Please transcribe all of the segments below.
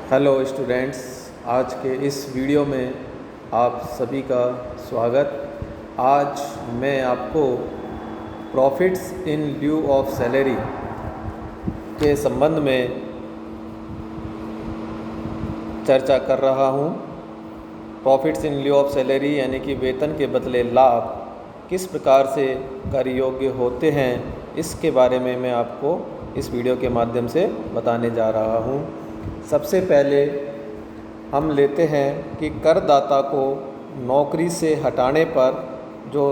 Hello students, आज के इस वीडियो में आप सभी का स्वागत। आज मैं आपको profits in lieu of salary के संबंध में चर्चा कर रहा हूँ। Profits in lieu of salary यानी कि वेतन के बदले लाभ किस प्रकार से कर योग्य होते हैं, इसके बारे में मैं आपको इस वीडियो के माध्यम से बताने जा रहा हूँ। सबसे पहले हम लेते हैं कि करदाता को नौकरी से हटाने पर जो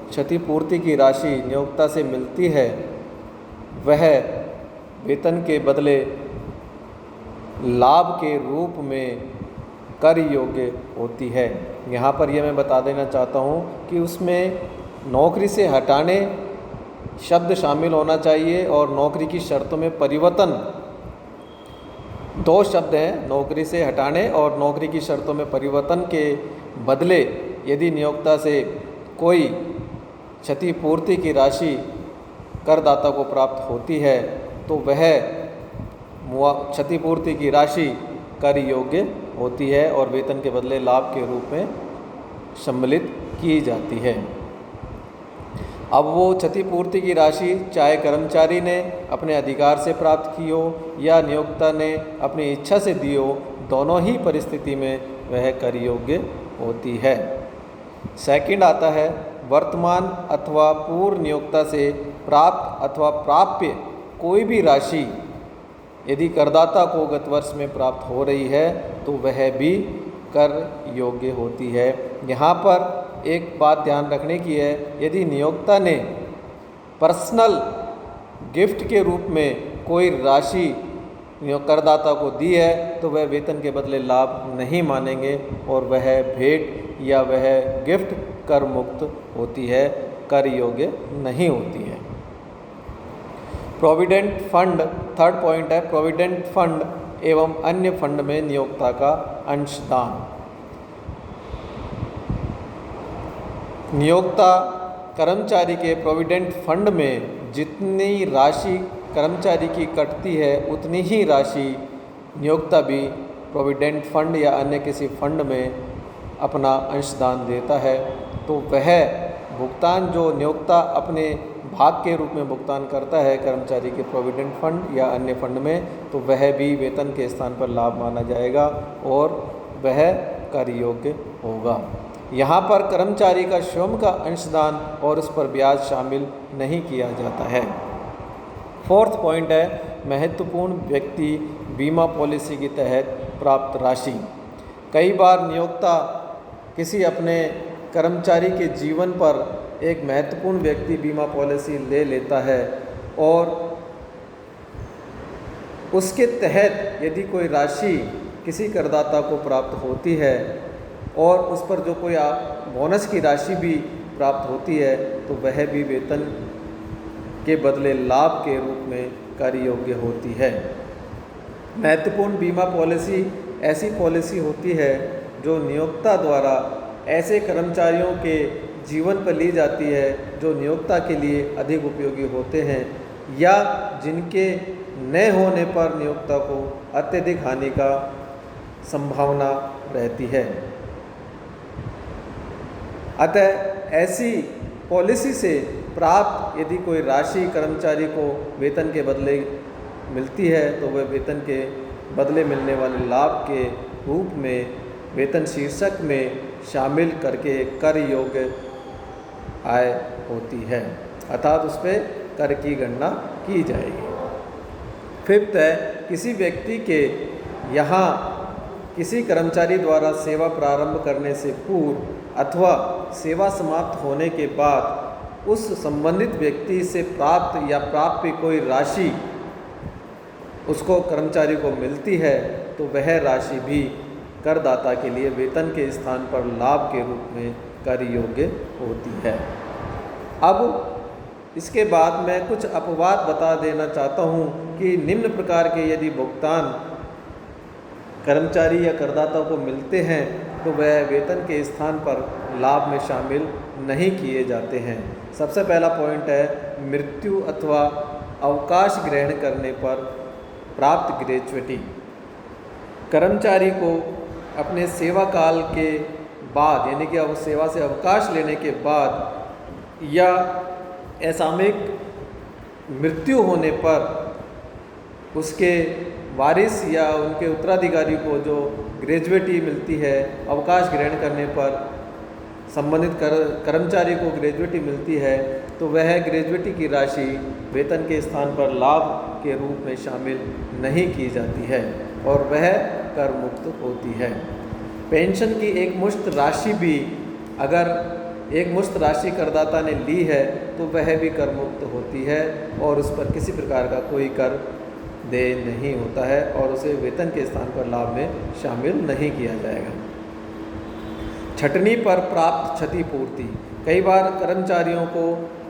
क्षतिपूर्ति की राशि नियोक्ता से मिलती है वह वेतन के बदले लाभ के रूप में कर योग्य होती है। यहाँ पर यह मैं बता देना चाहता हूँ कि उसमें नौकरी से हटाने शब्द शामिल होना चाहिए और नौकरी की शर्तों में परिवर्तन, दो शब्द हैं, नौकरी से हटाने और नौकरी की शर्तों में परिवर्तन के बदले यदि नियोक्ता से कोई क्षतिपूर्ति की राशि करदाता को प्राप्त होती है तो वह क्षतिपूर्ति की राशि कर योग्य होती है और वेतन के बदले लाभ के रूप में सम्मिलित की जाती है। अब वो क्षतिपूर्ति की राशि चाहे कर्मचारी ने अपने अधिकार से प्राप्त की हो या नियोक्ता ने अपनी इच्छा से दी हो, दोनों ही परिस्थिति में वह कर योग्य होती है। सेकंड आता है वर्तमान अथवा पूर्व नियोक्ता से प्राप्त अथवा प्राप्य कोई भी राशि यदि करदाता को गत वर्ष में प्राप्त हो रही है तो वह भी कर योग्य होती है। यहाँ पर एक बात ध्यान रखने की है, यदि नियोक्ता ने पर्सनल गिफ्ट के रूप में कोई राशि करदाता को दी है तो वह वेतन के बदले लाभ नहीं मानेंगे और वह भेंट या वह गिफ्ट कर मुक्त होती है, कर योग्य नहीं होती है। प्रोविडेंट फंड, थर्ड पॉइंट है प्रोविडेंट फंड एवं अन्य फंड में नियोक्ता का अंशदान। नियोक्ता कर्मचारी के प्रोविडेंट फंड में जितनी राशि कर्मचारी की कटती है उतनी ही राशि नियोक्ता भी प्रोविडेंट फंड या अन्य किसी फंड में अपना अंशदान देता है। तो वह भुगतान जो नियोक्ता अपने भाग के रूप में भुगतान करता है कर्मचारी के प्रोविडेंट फंड या अन्य फंड में, तो वह भी वेतन के स्थान पर लाभ माना जाएगा और वह कर योग्य होगा। यहाँ पर कर्मचारी का स्वयं का अंशदान और उस पर ब्याज शामिल नहीं किया जाता है। फोर्थ पॉइंट है महत्वपूर्ण व्यक्ति बीमा पॉलिसी के तहत प्राप्त राशि। कई बार नियोक्ता किसी अपने कर्मचारी के जीवन पर एक महत्वपूर्ण व्यक्ति बीमा पॉलिसी ले लेता है और उसके तहत यदि कोई राशि किसी करदाता को प्राप्त होती है और उस पर जो कोई बोनस की राशि भी प्राप्त होती है तो वह भी वेतन के बदले लाभ के रूप में कर योग्य होती है। महत्वपूर्ण बीमा पॉलिसी ऐसी पॉलिसी होती है जो नियोक्ता द्वारा ऐसे कर्मचारियों के जीवन पर ली जाती है जो नियोक्ता के लिए अधिक उपयोगी होते हैं या जिनके न होने पर नियोक्ता को अत्यधिक हानि का संभावना रहती है। अतः ऐसी पॉलिसी से प्राप्त यदि कोई राशि कर्मचारी को वेतन के बदले मिलती है तो वह वेतन के बदले मिलने वाले लाभ के रूप में वेतन शीर्षक में शामिल करके कर योग्य आय होती है, अर्थात उस पर कर की गणना की जाएगी। फिफ्थ है किसी व्यक्ति के यहाँ किसी कर्मचारी द्वारा सेवा प्रारंभ करने से पूर्व अथवा सेवा समाप्त होने के बाद उस संबंधित व्यक्ति से प्राप्त या प्राप्य कोई राशि उसको कर्मचारी को मिलती है तो वह राशि भी करदाता के लिए वेतन के स्थान पर लाभ के रूप में कर योग्य होती है। अब इसके बाद मैं कुछ अपवाद बता देना चाहता हूँ कि निम्न प्रकार के यदि भुगतान कर्मचारी या करदाता को मिलते हैं तो वह वेतन के स्थान पर लाभ में शामिल नहीं किए जाते हैं। सबसे पहला पॉइंट है मृत्यु अथवा अवकाश ग्रहण करने पर प्राप्त ग्रेच्युटी। कर्मचारी को अपने सेवा काल के बाद, यानी कि अब सेवा से अवकाश लेने के बाद या असामयिक मृत्यु होने पर उसके वारिस या उनके उत्तराधिकारी को जो ग्रेजुएटी मिलती है, अवकाश ग्रहण करने पर संबंधित कर्मचारी को ग्रेजुएटी मिलती है, तो वह ग्रेजुएटी की राशि वेतन के स्थान पर लाभ के रूप में शामिल नहीं की जाती है और वह कर मुक्त होती है। पेंशन की एक मुश्त राशि भी अगर एक मुश्त राशि करदाता ने ली है तो वह भी कर मुक्त होती है और उस पर किसी प्रकार का कोई कर देय नहीं होता है और उसे वेतन के स्थान पर लाभ में शामिल नहीं किया जाएगा। छटनी पर प्राप्त क्षतिपूर्ति। कई बार कर्मचारियों को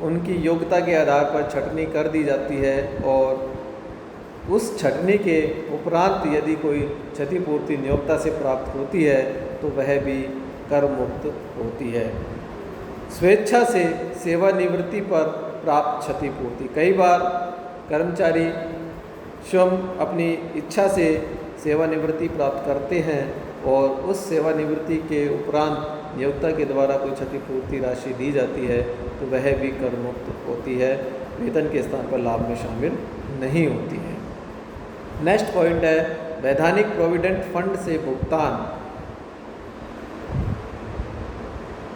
उनकी योग्यता के आधार पर छटनी कर दी जाती है और उस छटनी के उपरांत यदि कोई क्षतिपूर्ति नियोक्ता से प्राप्त होती है तो वह भी कर मुक्त होती है। स्वेच्छा से सेवानिवृत्ति पर प्राप्त क्षतिपूर्ति। कई बार कर्मचारी स्वयं अपनी इच्छा से सेवानिवृत्ति प्राप्त करते हैं और उस सेवानिवृत्ति के उपरांत नियोक्ता के द्वारा कोई क्षतिपूर्ति राशि दी जाती है तो वह भी कर मुक्त होती है, वेतन के स्थान पर लाभ में शामिल नहीं होती है। नेक्स्ट पॉइंट है वैधानिक प्रोविडेंट फंड से भुगतान।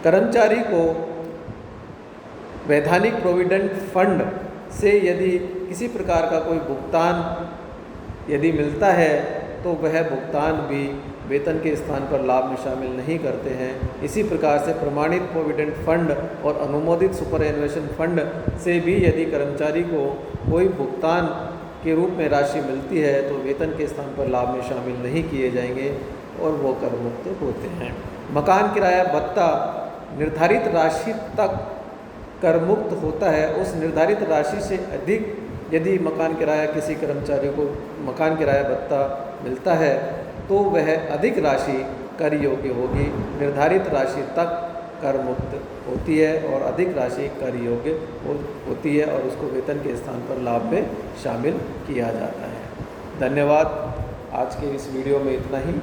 कर्मचारी को वैधानिक प्रोविडेंट फंड से यदि किसी प्रकार का कोई भुगतान यदि मिलता है तो वह भुगतान भी वेतन के स्थान पर लाभ में शामिल नहीं करते हैं। इसी प्रकार से प्रमाणित प्रोविडेंट फंड और अनुमोदित सुपरएनुएशन फंड से भी यदि कर्मचारी को कोई भुगतान के रूप में राशि मिलती है तो वेतन के स्थान पर लाभ में शामिल नहीं किए जाएंगे और वो कर मुक्त होते हैं। मकान किराया भत्ता निर्धारित राशि तक कर मुक्त होता है। उस निर्धारित राशि से अधिक यदि मकान किराया किसी कर्मचारी को मकान किराया भत्ता मिलता है तो वह अधिक राशि कर योग्य होगी। निर्धारित राशि तक कर मुक्त होती है और अधिक राशि कर योग्य होती है और उसको वेतन के स्थान पर लाभ में शामिल किया जाता है। धन्यवाद। आज के इस वीडियो में इतना ही।